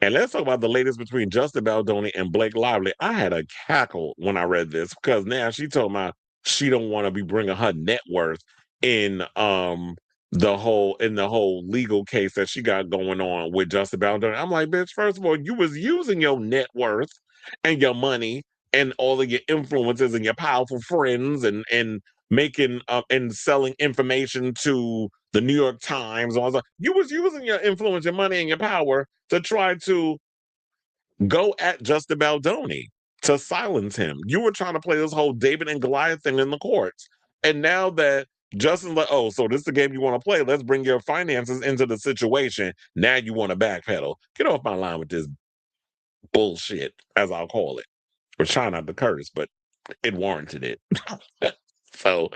And let's talk about the latest between Justin Baldoni and Blake Lively. I had a cackle when I read this because now she told me she don't want to be bringing her net worth in the whole legal case that she got going on with Justin Baldoni. I'm like, bitch, first of all, you was using your net worth and your money and all of your influences and your powerful friends and making and selling information to the New York Times. All that. You was using your influence, your money, and your power to try to go at Justin Baldoni to silence him. You were trying to play this whole David and Goliath thing in the courts. And now that Justin's like, oh, so this is the game you want to play. Let's bring your finances into the situation. Now you want to backpedal. Get off my line with this bullshit, as I'll call it. We're trying not to curse, but it warranted it. So,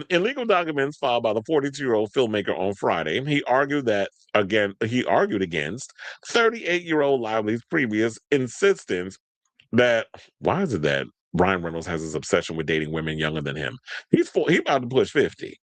in legal documents filed by the 42-year-old filmmaker on Friday, he argued against 38-year-old Lively's previous insistence that why is it that Ryan Reynolds has this obsession with dating women younger than him? He about to push 50.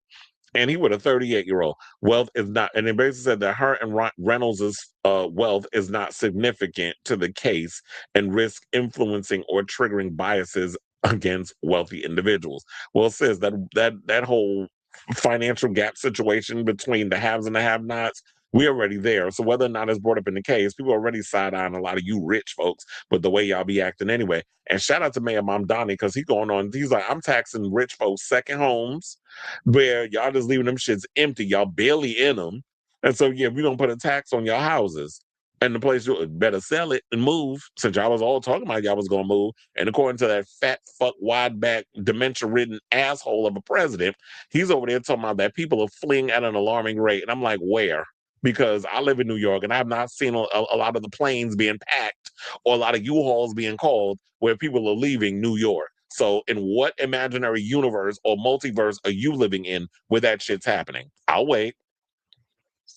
And he with a 38-year-old. Wealth is not, and it basically said that her and Reynolds' wealth is not significant to the case and risk influencing or triggering biases against wealthy individuals. Well, it says that whole financial gap situation between the haves and the have-nots, we're already there. So whether or not it's brought up in the case, people already side-eyeing a lot of you rich folks with the way y'all be acting anyway. And shout out to Mayor Mamdani because he's like, I'm taxing rich folks' second homes where y'all just leaving them shits empty. Y'all barely in them. And so, yeah, we don't put a tax on your houses. And the place you better sell it and move since y'all was all talking about y'all was going to move. And according to that fat, fuck, wide back, dementia ridden asshole of a president, he's over there talking about that people are fleeing at an alarming rate. And I'm like, where? Because I live in New York and I have not seen a lot of the planes being packed or a lot of U-Hauls being called where people are leaving New York. So, in what imaginary universe or multiverse are you living in where that shit's happening? I'll wait.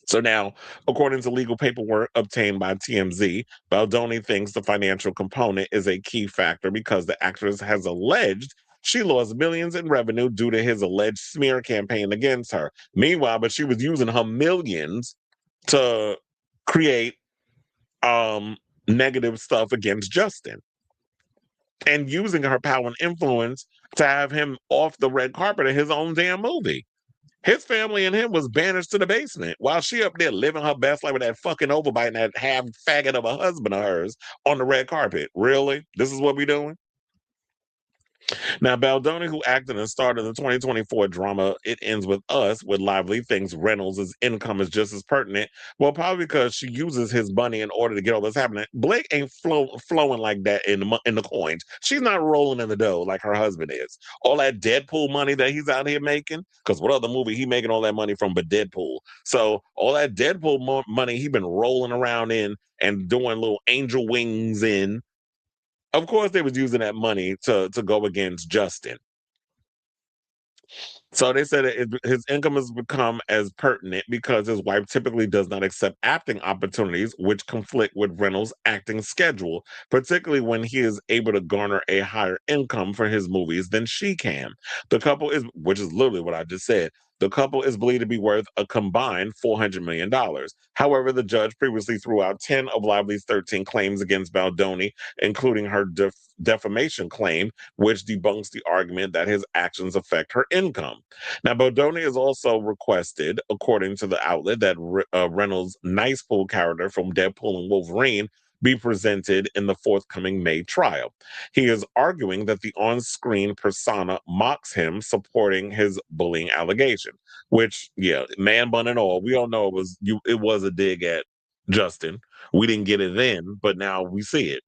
So now, according to legal paperwork obtained by TMZ, Baldoni thinks the financial component is a key factor because the actress has alleged she lost millions in revenue due to his alleged smear campaign against her. Meanwhile, but she was using her millions to create negative stuff against Justin and using her power and influence to have him off the red carpet of his own damn movie. His family and him was banished to the basement while she up there living her best life with that fucking overbite and that half faggot of a husband of hers on the red carpet. Really? This is what we doing? Now, Baldoni, who acted and starred in the 2024 drama It Ends With Us with Lively, thinks Reynolds' income is just as pertinent. Well, probably because she uses his money in order to get all this happening. Blake ain't flowing like that in the coins. She's not rolling in the dough like her husband is. All that Deadpool money that he's out here making, because what other movie he making all that money from but Deadpool? So all that Deadpool money he been rolling around in and doing little angel wings in, of course, they was using that money to go against Justin. So they said his income has become as pertinent because his wife typically does not accept acting opportunities, which conflict with Reynolds' acting schedule, particularly when he is able to garner a higher income for his movies than she can. Which is literally what I just said. The couple is believed to be worth a combined $400 million. However, the judge previously threw out 10 of Lively's 13 claims against Baldoni, including her defamation claim, which debunks the argument that his actions affect her income. Now, Baldoni has also requested, according to the outlet, that Reynolds' Nice Pool character from Deadpool and Wolverine be presented in the forthcoming May trial. He is arguing that the on-screen persona mocks him, supporting his bullying allegation. Which, yeah, man bun and all, we all know it was a dig at Justin. We didn't get it then, but now we see it.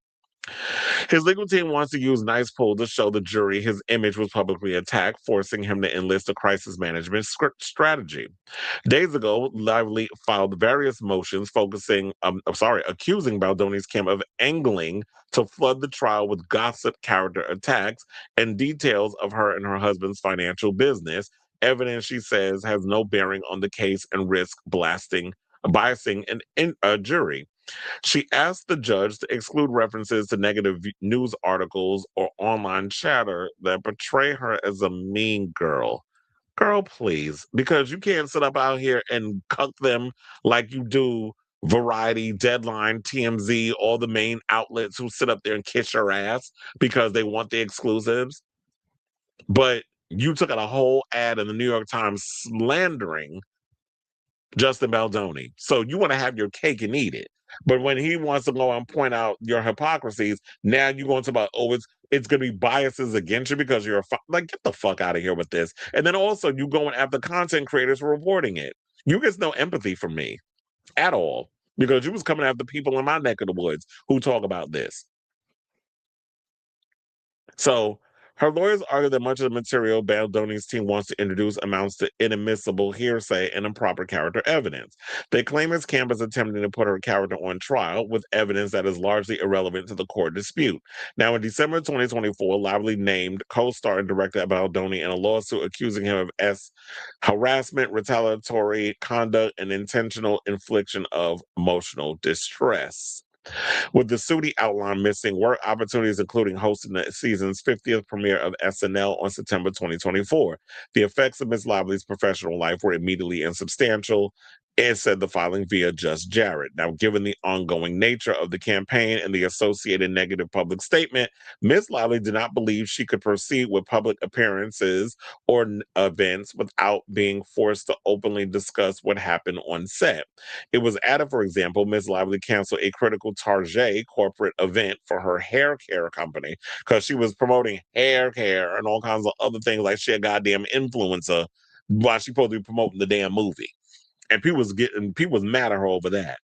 His legal team wants to use Nice Pool to show the jury his image was publicly attacked, forcing him to enlist a crisis management strategy. Days ago, Lively filed various motions accusing Baldoni's camp of angling to flood the trial with gossip character attacks and details of her and her husband's financial business, evidence she says has no bearing on the case and risk biasing a jury. She asked the judge to exclude references to negative news articles or online chatter that portray her as a mean girl. Girl, please, because you can't sit up out here and cuck them like you do Variety, Deadline, TMZ, all the main outlets who sit up there and kiss your ass because they want the exclusives. But you took out a whole ad in the New York Times slandering Justin Baldoni. So you want to have your cake and eat it. But when he wants to go and point out your hypocrisies, now you're going to about, oh, it's going to be biases against you because you're like, get the fuck out of here with this. And then also you going after content creators for reporting it. You get no empathy from me at all because you was coming after people in my neck of the woods who talk about this. So her lawyers argue that much of the material Baldoni's team wants to introduce amounts to inadmissible hearsay and improper character evidence. They claim his camp is attempting to put her character on trial with evidence that is largely irrelevant to the court dispute. Now, in December 2024, Lively named co-star and director Baldoni in a lawsuit accusing him of harassment, retaliatory conduct, and intentional infliction of emotional distress. With the suit, he outlined missing work opportunities, including hosting the season's 50th premiere of SNL on September 2024. The effects of Ms. Lively's professional life were immediately insubstantial, and said the filing via Just Jared. Now, given the ongoing nature of the campaign and the associated negative public statement, Ms. Lively did not believe she could proceed with public appearances or events without being forced to openly discuss what happened on set. It was added, for example, Ms. Lively canceled a critical Target corporate event for her hair care company because she was promoting hair care and all kinds of other things like she a goddamn influencer while she supposed to be promoting the damn movie. And people was mad at her over that.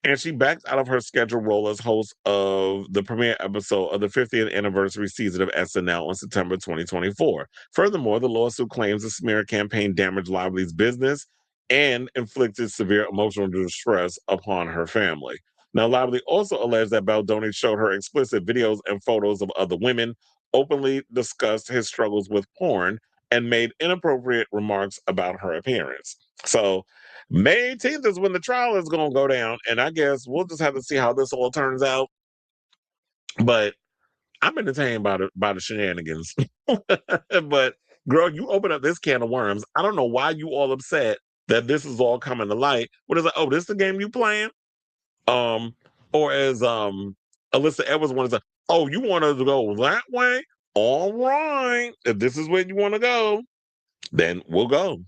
And she backed out of her scheduled role as host of the premiere episode of the 50th anniversary season of SNL on September 2024. Furthermore, the lawsuit claims the smear campaign damaged Lively's business and inflicted severe emotional distress upon her family. Now, Lively also alleged that Baldoni showed her explicit videos and photos of other women, openly discussed his struggles with porn, and made inappropriate remarks about her appearance. So, May 18th is when the trial is going to go down, and I guess we'll just have to see how this all turns out. But I'm entertained by the shenanigans. But girl, you open up this can of worms. I don't know why you all upset that this is all coming to light. What is it? Oh, this is the game you playing? Um, or as Alyssa Edwards wanted to say, oh, you want us to go that way? All right. If this is where you want to go, then we'll go.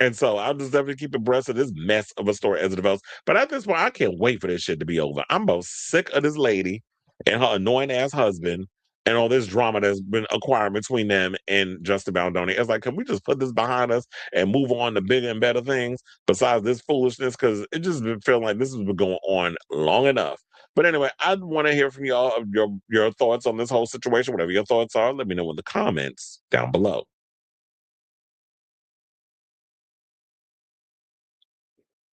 And so I'll just definitely keep abreast of this mess of a story as it develops. But at this point, I can't wait for this shit to be over. I'm about sick of this lady and her annoying ass husband and all this drama that's been acquired between them and Justin Baldoni. It's like, can we just put this behind us and move on to bigger and better things besides this foolishness? Because it just been feeling like this has been going on long enough. But anyway, I want to hear from y'all of your thoughts on this whole situation. Whatever your thoughts are, let me know in the comments down below.